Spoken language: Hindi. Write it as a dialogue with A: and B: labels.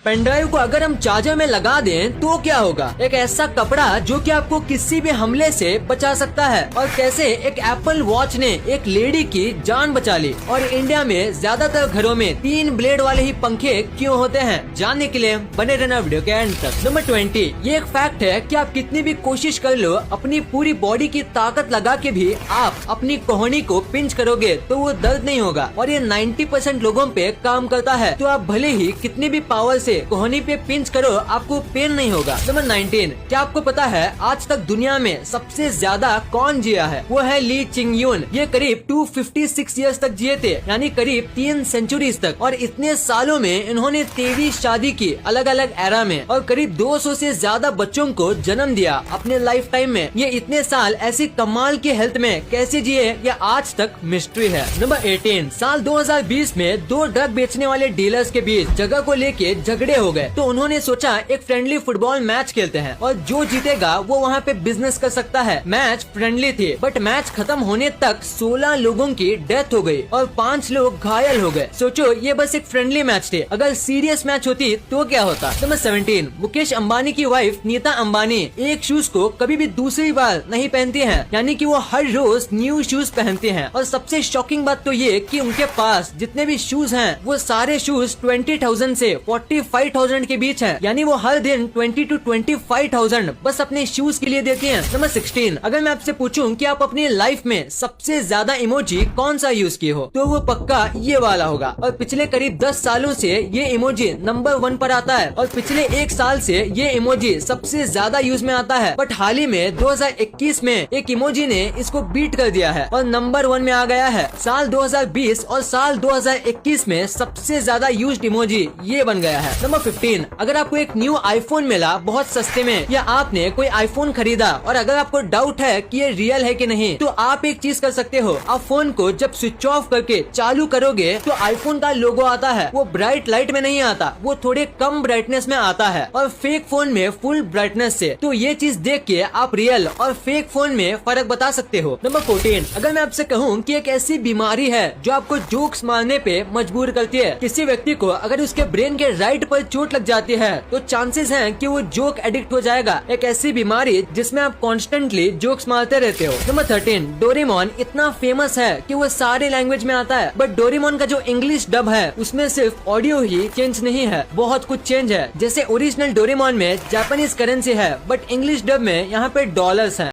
A: पेनड्राइव को अगर हम चार्जर में लगा दें तो क्या होगा? एक ऐसा कपड़ा जो कि आपको किसी भी हमले से बचा सकता है। और कैसे एक एप्पल वॉच ने एक लेडी की जान बचा ली। और इंडिया में ज्यादातर घरों में 3 ब्लेड वाले ही पंखे क्यों होते हैं, जानने के लिए बने रहना वीडियो के एंड तक। नंबर 20, ये एक फैक्ट है कि आप कितनी भी कोशिश कर लो, अपनी पूरी बॉडी की ताकत लगा के भी आप अपनी कोहनी को पिंच करोगे तो वो दर्द नहीं होगा। और ये 90% लोगों पे काम करता है। तो आप भले ही कितनी भी पावर से कोहनी पे पिंच करो, आपको पेन नहीं होगा। नंबर 19, क्या आपको पता है आज तक दुनिया में सबसे ज्यादा कौन जिया है? वो है ली चिंगयून। ये करीब 256 ईयर्स तक जिए थे, यानी करीब 3 सेंचुरीज तक। और इतने सालों में इन्होंने 23 शादी की अलग अलग एरा में, और करीब 200 से ज्यादा बच्चों को जन्म दिया अपने लाइफ टाइम में। ये इतने साल ऐसी कमाल की हेल्थ में कैसे जिए, ये आज तक मिस्ट्री है। नंबर 18, साल 2020 में 2 ड्रग बेचने वाले डीलर्स के बीच जगह को लेके झगड़े हो गए। तो उन्होंने सोचा एक फ्रेंडली फुटबॉल मैच खेलते हैं और जो जीतेगा वो वहाँ पे बिजनेस कर सकता है। मैच फ्रेंडली थी, बट मैच खत्म होने तक 16 लोगों की डेथ हो गई और 5 लोग घायल हो गए। सोचो ये बस एक फ्रेंडली मैच थे, अगर सीरियस मैच होती तो क्या होता। नंबर 17, मुकेश अंबानी की वाइफ नीता अंबानी एक शूज को कभी भी दूसरी बार नहीं पहनती हैं, यानी कि वो हर रोज न्यू शूज पहनती हैं। और सबसे शॉकिंग बात तो ये कि उनके पास जितने भी शूज हैं वो सारे शूज 20,000 से 45,000 के बीच हैं, यानी वो हर दिन 20 to 25,000 बस अपने शूज के लिए देती हैं। नंबर 16, अगर मैं आपसे पूछूं कि आप अपनी लाइफ में सबसे ज्यादा इमोजी कौन सा यूज किए हो, तो वो पक्का ये वाला होगा। और पिछले करीब 10 सालों से ये इमोजी नंबर 1 पर आता है और पिछले 1 साल से ये इमोजी सबसे ज्यादा यूज में आता है। बट हाल ही में 2021 में एक इमोजी ने इसको बीट कर दिया है और नंबर 1 में आ गया है। साल 2020 और साल 2021 में सबसे ज्यादा यूज्ड इमोजी ये बन गया है। नंबर 15, अगर आपको एक न्यू आईफोन मिला बहुत सस्ते में, या आपने कोई आईफोन खरीदा और अगर आपको डाउट है कि ये रियल है कि नहीं, तो आप एक चीज कर सकते हो। आप फोन को जब स्विच ऑफ करके चालू करोगे तो आईफोन का लोगो आता है, वो ब्राइट लाइट में नहीं आता, वो थोड़े कम ब्राइटनेस में आता है और फेक फोन में फुल ब्राइटनेस से। तो ये चीज देख के आप रियल और फेक फोन में फर्क बता सकते हो। नंबर 14, अगर मैं आपसे कहूँ कि एक ऐसी बीमारी है जो आपको जोक्स मारने पे मजबूर करती है। किसी व्यक्ति को अगर उसके ब्रेन के राइट पर चोट लग जाती है तो चांसेस हैं कि वो जोक एडिक्ट हो जाएगा। एक ऐसी बीमारी जिसमें आप कॉन्स्टेंटली जोक्स मारते रहते हो। नंबर 13, डोरेमोन इतना फेमस है कि वो सारे लैंग्वेज में आता है, बट डोरेमोन का जो इंग्लिश डब है उसमें सिर्फ ऑडियो ही चेंज नहीं है, बहुत कुछ चेंज है। जैसे ओरिजिनल डोरेमोन में जापानीज करेंसी है, बट इंग्लिश डब में यहाँ पे डॉलर्स है।